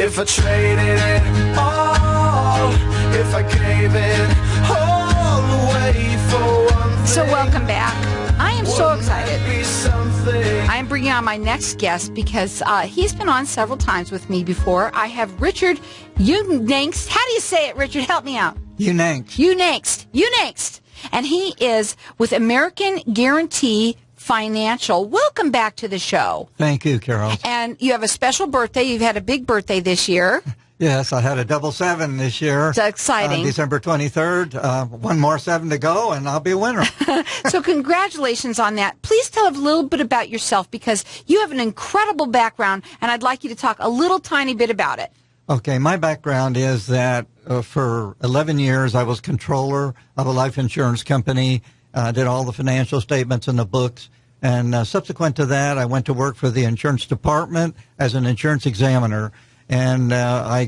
if I traded it all, if I gave it all away for one thing. So welcome back. I am so excited. Be something. I'm bringing on my next guest because he's been on several times with me before. I have Richard Uganst. How do you say it, Richard? Help me out. Uganst. And he is with American Guarantee Financial. Welcome back to the show. Thank you, Carol. And you have a special birthday. You've had a big birthday this year. Yes, I had a double 7 this year. It's exciting. December 23rd. One more 7 to go, and I'll be a winner. So congratulations on that. Please tell a little bit about yourself, because you have an incredible background, and I'd like you to talk a little tiny bit about it. Okay, my background is that for 11 years I was controller of a life insurance company, did all the financial statements and the books, and subsequent to that I went to work for the insurance department as an insurance examiner, and I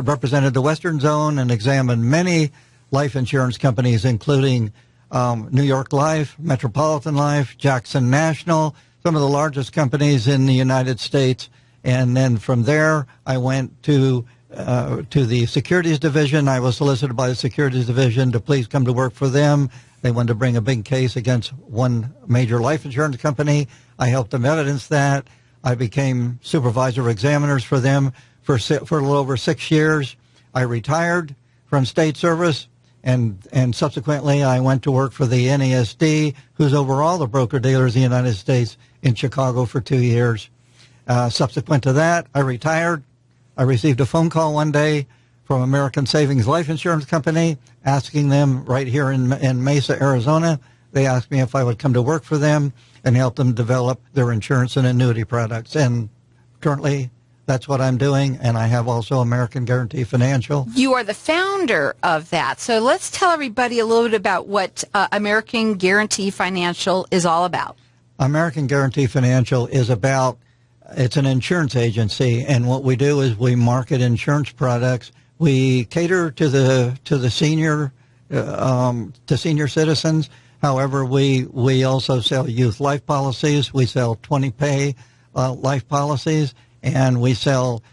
represented the Western Zone and examined many life insurance companies, including New York Life, Metropolitan Life, Jackson National, some of the largest companies in the United States. And then from there, I went to the securities division. I was solicited by the securities division to please come to work for them. They wanted to bring a big case against one major life insurance company. I helped them evidence that. I became supervisor of examiners for them for a little over 6 years. I retired from state service, and subsequently I went to work for the NASD, who's over all the broker-dealers in the United States, in Chicago for 2 years. Subsequent to that, I retired. I received a phone call one day from American Savings Life Insurance Company asking them right here in Mesa, Arizona. They asked me if I would come to work for them and help them develop their insurance and annuity products. And currently, that's what I'm doing. And I have also American Guarantee Financial. You are the founder of that. So let's tell everybody a little bit about what American Guarantee Financial is all about. American Guarantee Financial is about... It's an insurance agency, and what we do is we market insurance products. We cater to the senior citizens. However, we also sell youth life policies. We sell 20-pay life policies, and we sell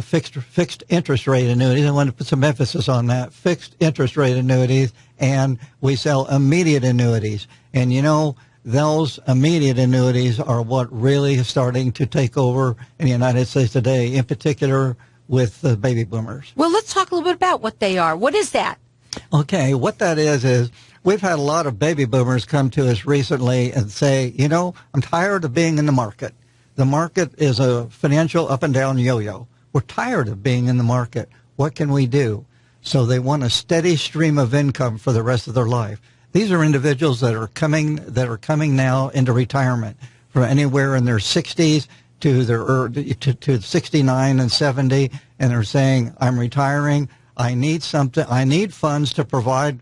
fixed interest rate annuities. I want to put some emphasis on that. Fixed interest rate annuities, and we sell immediate annuities. And you know, those immediate annuities are what really is starting to take over in the United States today, in particular with the baby boomers. Well, let's talk a little bit about what they are. What is that? Okay, what that is we've had a lot of baby boomers come to us recently and say, you know, I'm tired of being in the market. The market is a financial up and down yo-yo. We're tired of being in the market. What can we do? So they want a steady stream of income for the rest of their life. These are individuals that are coming now into retirement from anywhere in their 60s to 69 and 70, and they're saying, I'm retiring. I need something. I need funds to provide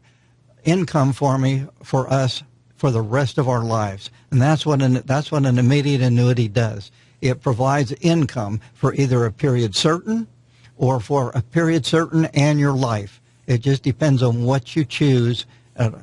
income for us for the rest of our lives. And that's what an immediate annuity does. It provides income for either a period certain or for a period certain and your life. It just depends on what you choose,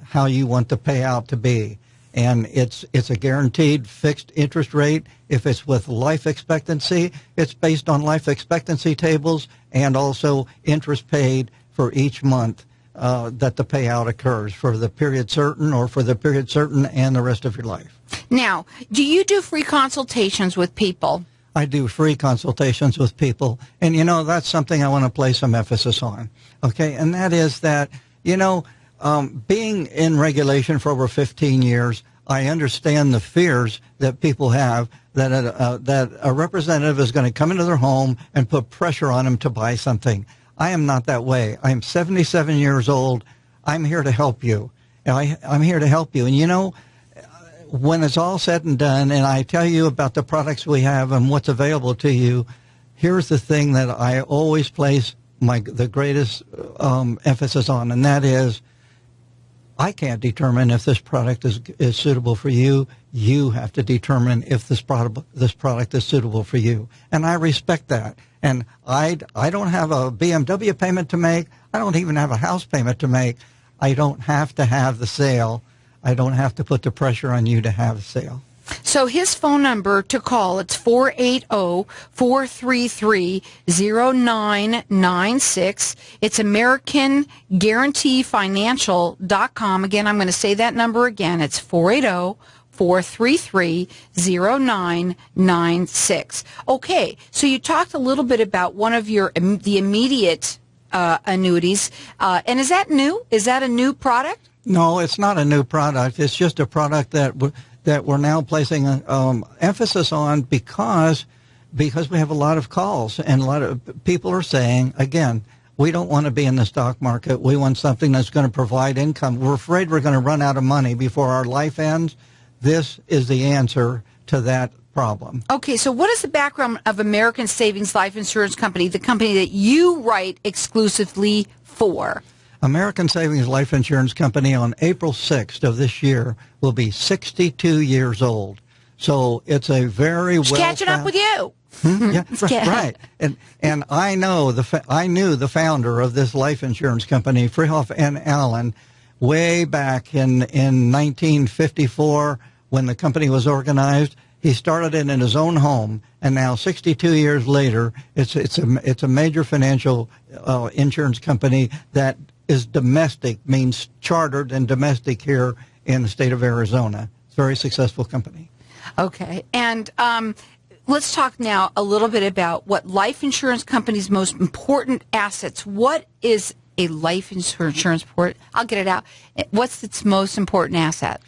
how you want the payout to be. And it's a guaranteed fixed interest rate. If it's with life expectancy, it's based on life expectancy tables and also interest paid for each month that the payout occurs for the period certain or for the period certain and the rest of your life. Now, do you do free consultations with people? I do free consultations with people. And, you know, that's something I want to place some emphasis on. Okay, and that is that, you know, being in regulation for over 15 years, I understand the fears that people have that a representative is going to come into their home and put pressure on them to buy something. I am not that way. I'm 77 years old. I'm here to help you. I'm here to help you. And, you know, when it's all said and done, and I tell you about the products we have and what's available to you, here's the thing that I always place the greatest emphasis on, and that is, I can't determine if this product is suitable for you. You have to determine if this product is suitable for you. And I respect that. And I don't have a BMW payment to make. I don't even have a house payment to make. I don't have to have the sale. I don't have to put the pressure on you to have the sale. So his phone number to call, it's 480-433-0996. It's AmericanGuaranteeFinancial.com. Again, I'm going to say that number again. It's 480-433-0996. Okay, so you talked a little bit about one of the immediate annuities. And is that new? Is that a new product? No, it's not a new product. It's just a product that we're now placing emphasis on because we have a lot of calls and a lot of people are saying, again, we don't want to be in the stock market. We want something that's going to provide income. We're afraid we're going to run out of money before our life ends. This is the answer to that problem. Okay, so what is the background of American Savings Life Insurance Company, the company that you write exclusively for? American Savings Life Insurance Company on April 6th of this year will be 62 years old. So it's a very well... catching up with you. Yeah, right. And I knew the founder of this life insurance company, Freehoff and Allen, way back in 1954 when the company was organized. He started it in his own home, and now 62 years later, it's a major financial insurance company that is domestic, means chartered and domestic here in the state of Arizona. It's a very successful company. Okay, and let's talk now a little bit about what life insurance companies' most important assets. What is a life insurance port? I'll get it out. What's its most important asset?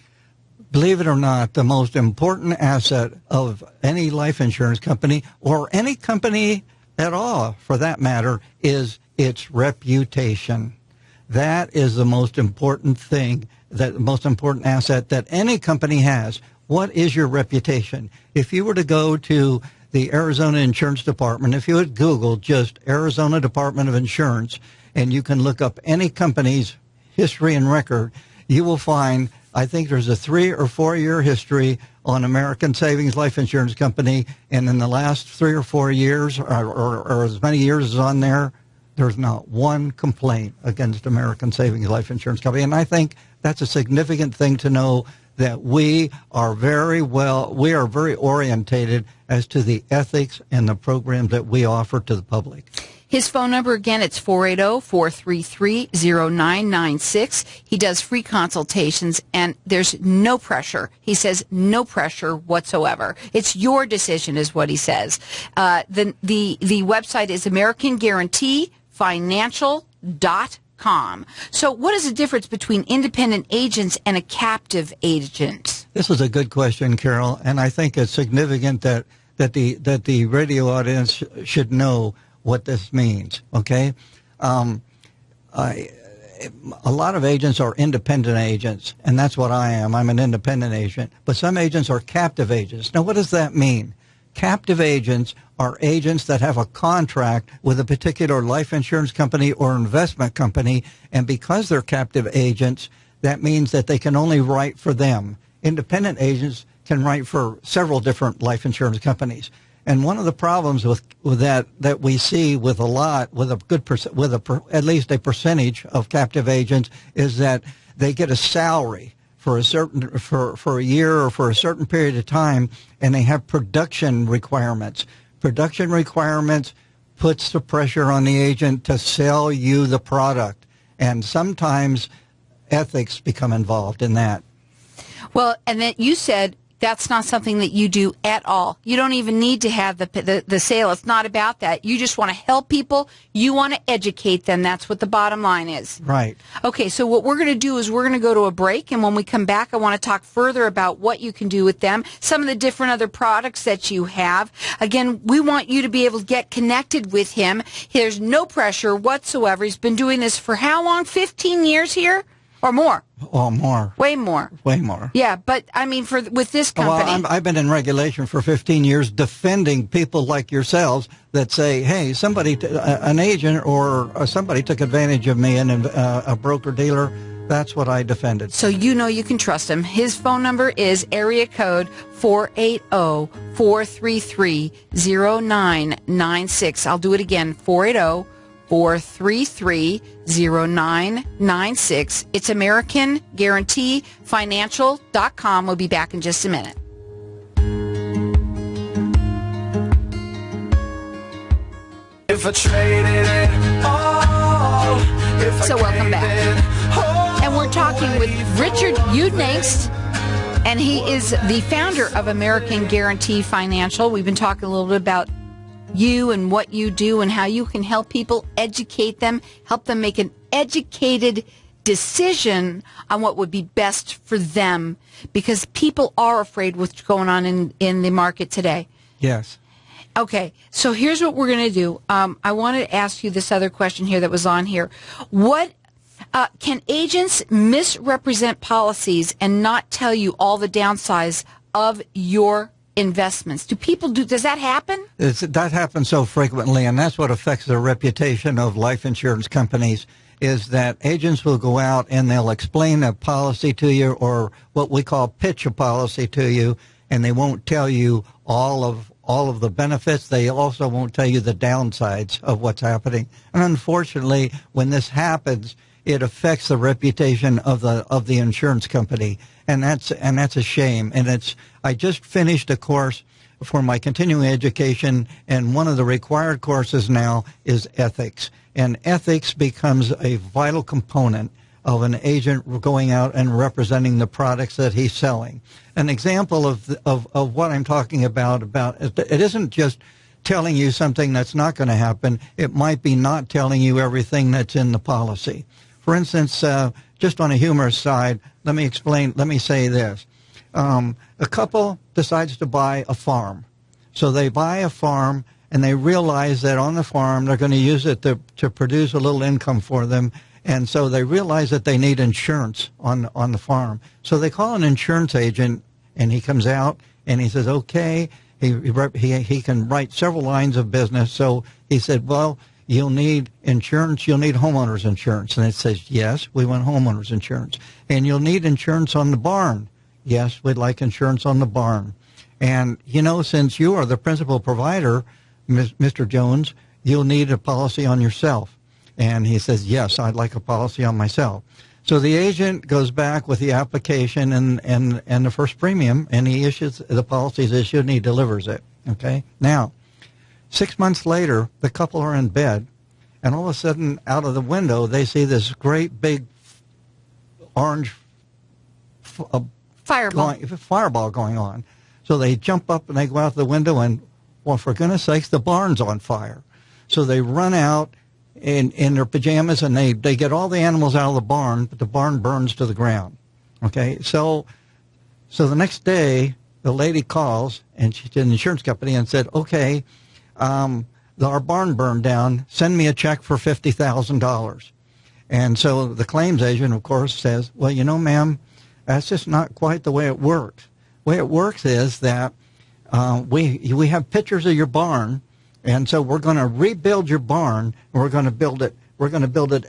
Believe it or not, the most important asset of any life insurance company, or any company at all for that matter, is its reputation. That is the most important thing, the most important asset that any company has. What is your reputation? If you were to go to the Arizona Insurance Department, if you would Google just Arizona Department of Insurance, and you can look up any company's history and record, you will find, I think there's a 3 or 4 year history on American Savings Life Insurance Company, and in the last 3 or 4 years, or as many years as on there, there's not one complaint against American Savings Life Insurance Company. And I think that's a significant thing to know, that we are very orientated as to the ethics and the programs that we offer to the public. His phone number, again, it's 480-433-0996. He does free consultations, and there's no pressure. He says no pressure whatsoever. It's your decision, is what he says. The website is AmericanGuaranteeFinancial.com. So what is the difference between independent agents and a captive agent? This is a good question, Carol, and I think it's significant that the radio audience should know what this means, okay? A lot of agents are independent agents, and that's what I am. I'm an independent agent. But some agents are captive agents. Now, what does that mean? Captive agents are agents that have a contract with a particular life insurance company or investment company, and because they're captive agents, that means that they can only write for them. Independent agents can write for several different life insurance companies. And one of the problems with that we see with a lot, with a good at least a percentage of captive agents, is that they get a salary for a year or for a certain period of time, and they have production requirements. Production requirements puts the pressure on the agent to sell you the product, and sometimes ethics become involved in that. Well, and then you said that's not something that you do at all. You don't even need to have the sale. It's not about that. You just want to help people. You want to educate them. That's what the bottom line is. Right. Okay, so what we're going to do is we're going to go to a break, and when we come back, I want to talk further about what you can do with them, some of the different other products that you have. Again, we want you to be able to get connected with him. There's no pressure whatsoever. He's been doing this for how long? 15 years here? Or more? Oh, more. Way more. Way more. Yeah, but I mean, with this company. Well, I've been in regulation for 15 years defending people like yourselves that say, hey, an agent or somebody took advantage of me and a broker-dealer. That's what I defended. So you know you can trust him. His phone number is area code 480-433-0996. I'll do it again, 480-433-0996. It's AmericanGuaranteeFinancial.com. We'll be back in just a minute. If I traded it all, if I So welcome gave back. it all And we're talking with Richard Uganst, and he is the founder of American Guarantee Financial. We've been talking a little bit about you and what you do and how you can help people, educate them, help them make an educated decision on what would be best for them, because people are afraid what's going on in the market today. Yes. Okay, so here's what we're going to do. I want to ask you this other question here that was on here. What can agents misrepresent policies and not tell you all the downsides of your investments? Does that happen? That happens so frequently, and that's what affects the reputation of life insurance companies, is that agents will go out and they'll explain a policy to you, or what we call pitch a policy to you, and they won't tell you all of the benefits. They also won't tell you the downsides of what's happening. And unfortunately, when this happens, it affects the reputation of the insurance company, and that's a shame. And I just finished a course for my continuing education, and one of the required courses now is ethics. And ethics becomes a vital component of an agent going out and representing the products that he's selling. An example of what I'm talking about it isn't just telling you something that's not going to happen. It might be not telling you everything that's in the policy. For instance, just on a humorous side, let me say this. A couple decides to buy a farm. So they buy a farm, and they realize that on the farm they're going to use it to produce a little income for them. And so they realize that they need insurance on the farm. So they call an insurance agent, and he comes out, and he says, okay, he can write several lines of business. So he said, well, you'll need insurance, you'll need homeowners insurance. And it says, yes, we want homeowners insurance. And you'll need insurance on the barn. Yes, we'd like insurance on the barn. And, since you are the principal provider, Mr. Jones, you'll need a policy on yourself. And he says, yes, I'd like a policy on myself. So the agent goes back with the application and the first premium, and the policy is issued, and he delivers it. Okay? Now, 6 months later, the couple are in bed, and all of a sudden, out of the window, they see this great big orange fireball going on. So they jump up and they go out the window, and, well, for goodness sakes, the barn's on fire. So they run out in their pajamas, and they get all the animals out of the barn, but the barn burns to the ground. Okay? So the next day, the lady calls, and she's in the insurance company, and said, okay, our barn burned down. Send me a check for $50,000. And so the claims agent, of course, says, well, ma'am, that's just not quite the way it works. The way it works is that we have pictures of your barn, and so we're going to rebuild your barn, and we're going to build it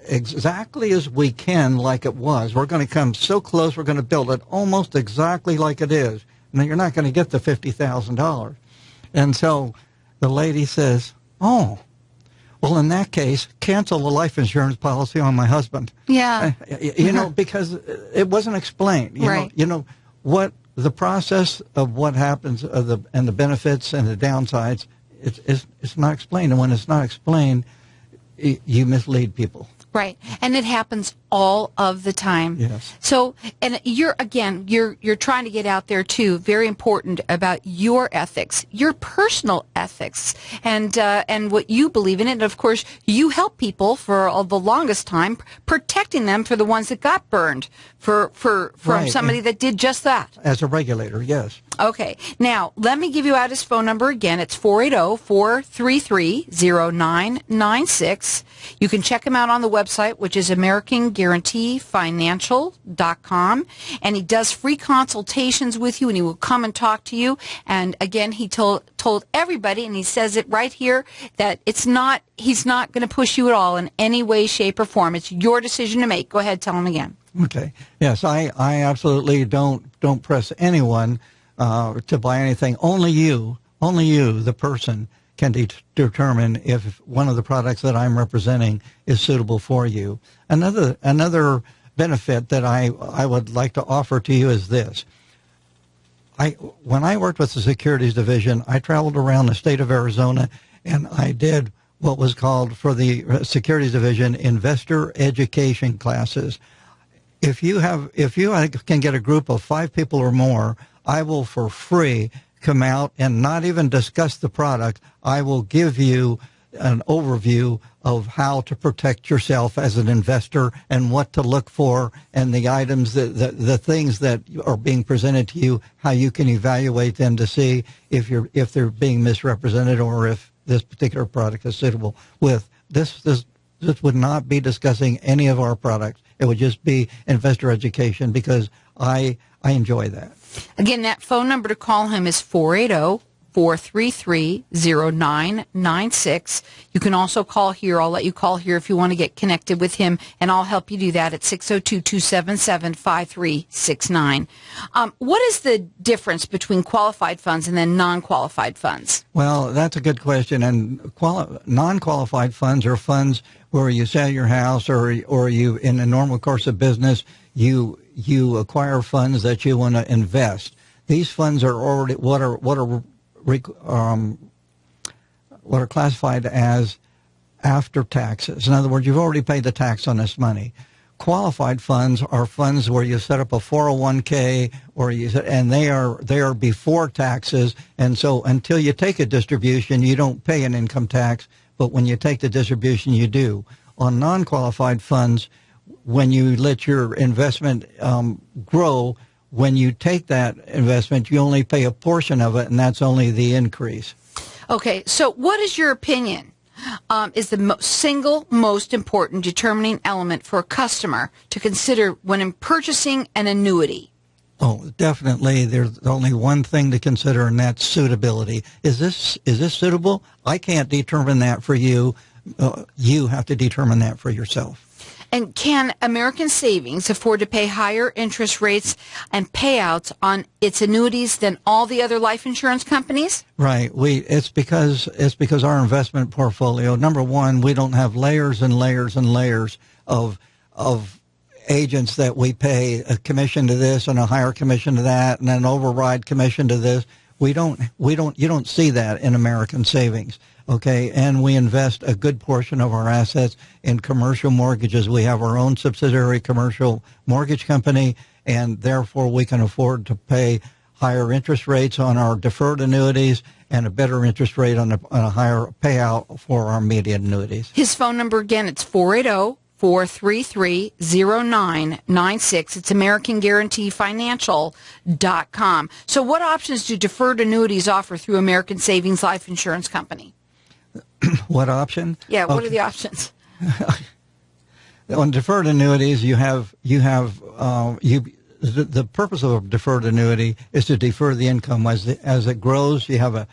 exactly as we can, like it was. We're going to come so close, we're going to build it almost exactly like it is. And then you're not going to get the $50,000. And so the lady says, oh, well, in that case, cancel the life insurance policy on my husband. Yeah. Because it wasn't explained. Right. What the process of what happens and the benefits and the downsides, it's not explained. And when it's not explained, you mislead people. Right. And it happens all of the time. Yes. So, and you're trying to get out there too, very important, about your ethics, your personal ethics, and what you believe in. And of course, you help people for the longest time, protecting them for the ones that got burned, from Right. somebody that did just that. As a regulator, yes. Okay. Now, let me give you out his phone number again. It's 480-433-0996. You can check him out on the website, which is AmericanGuaranteeFinancial.com. And he does free consultations with you, and he will come and talk to you. And again, he told everybody, and he says it right here, that he's not going to push you at all in any way, shape, or form. It's your decision to make. Go ahead, tell him again. Okay. Yes, I absolutely don't press anyone to buy anything. Only you, the person, can determine if one of the products that I'm representing is suitable for you. Another benefit that I would like to offer to you is this. When I worked with the Securities Division, I traveled around the state of Arizona, and I did what was called, for the securities division, investor education classes. If you can get a group of 5 people or more, I will for free come out and not even discuss the product. I will give you an overview of how to protect yourself as an investor and what to look for, and the items, the things that are being presented to you, how you can evaluate them to see if they're being misrepresented or if this particular product is suitable. With this would not be discussing any of our products. It would just be investor education, because I enjoy that. Again, that phone number to call him is 480-433-0996. You can also call here. I'll let you call here if you want to get connected with him, and I'll help you do that at 602-277-5369. What is the difference between qualified funds and then non-qualified funds? Well, that's a good question. And non-qualified funds are funds where you sell your house, or you, in the normal course of business, you acquire funds that you want to invest. These funds are already what are classified as after taxes. In other words, you've already paid the tax on this money. Qualified funds are funds where you set up a 401k, and they are before taxes. And so until you take a distribution, you don't pay an income tax. But when you take the distribution, you do. On non-qualified funds, when you let your investment grow, when you take that investment, you only pay a portion of it, and that's only the increase. Okay, so what is your opinion is the single most important determining element for a customer to consider when purchasing an annuity? Oh, definitely. There's only one thing to consider, and that's suitability. Is this suitable? I can't determine that for you. You have to determine that for yourself. And can American Savings afford to pay higher interest rates and payouts on its annuities than all the other life insurance companies? Right. It's because our investment portfolio, number one, we don't have layers and layers and layers of agents that we pay a commission to this and a higher commission to that and an override commission to this. You don't see that in American Savings. Okay, and we invest a good portion of our assets in commercial mortgages. We have our own subsidiary commercial mortgage company, and therefore we can afford to pay higher interest rates on our deferred annuities and a better interest rate on a higher payout for our immediate annuities. His phone number again, it's 480-433-0996. It's AmericanGuaranteeFinancial.com. So what options do deferred annuities offer through American Savings Life Insurance Company? What option? Yeah, what are the options? On deferred annuities, the purpose of a deferred annuity is to defer the income as it grows. You have a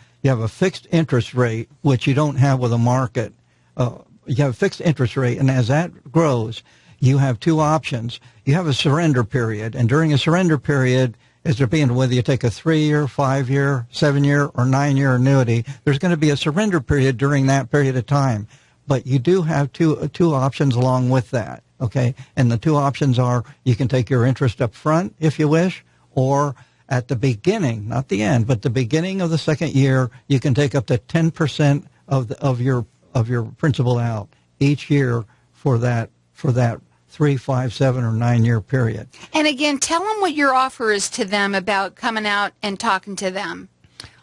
fixed interest rate, which you don't have with a market. You have a fixed interest rate, and as that grows, you have two options. You have a surrender period, and during a surrender period, is depending on whether you take a 3-year, 5-year, 7-year, or 9-year annuity. There's going to be a surrender period during that period of time. But you do have two options along with that, okay? And the two options are you can take your interest up front if you wish, or at the beginning, not the end, but the beginning of the second year, you can take up to 10% of your principal out each year for that 3, 5, 7, or 9-year period. And again, tell them what your offer is to them about coming out and talking to them.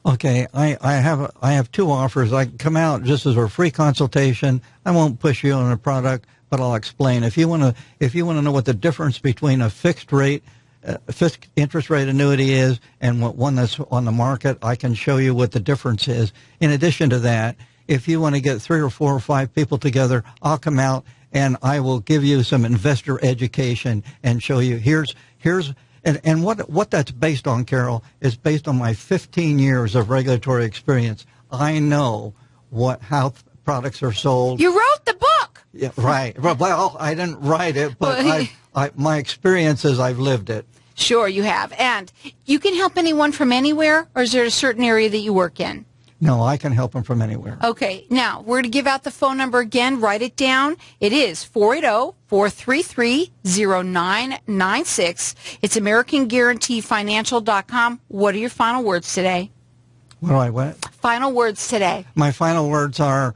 Okay, I have two offers. I can come out just as a free consultation. I won't push you on a product, but I'll explain. If you want to know what the difference between a fixed interest rate annuity is and one that's on the market, I can show you what the difference is. In addition to that, if you want to get 3 or 4 or 5 people together, I'll come out and I will give you some investor education and show you and what that's based on, Carol, is based on my 15 years of regulatory experience. I know how products are sold. You wrote the book. Yeah, right. Well, I didn't write it, but my experience is I've lived it. Sure, you have. And you can help anyone from anywhere, or is there a certain area that you work in? No, I can help them from anywhere. Okay. Now, we're going to give out the phone number again. Write it down. It is 480-433-0996. It's AmericanGuaranteeFinancial.com. What are your final words today? What? Final words today. My final words are,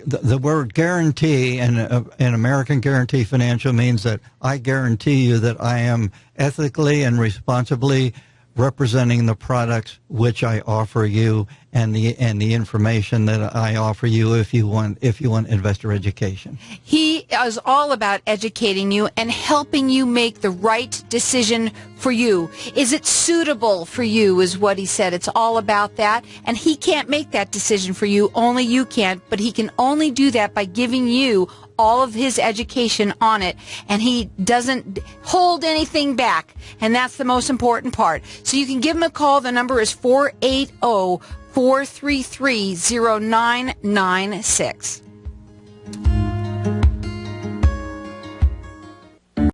the word guarantee in American Guarantee Financial means that I guarantee you that I am ethically and responsibly representing the products which I offer you and the information that I offer you if you want investor education. He is all about educating you and helping you make the right decision for you. Is it suitable for you is what he said. It's all about that. And he can't make that decision for you. Only you can. But he can only do that by giving you all of his education on it. And he doesn't hold anything back. And that's the most important part. So you can give him a call. The number is 480-433-0996.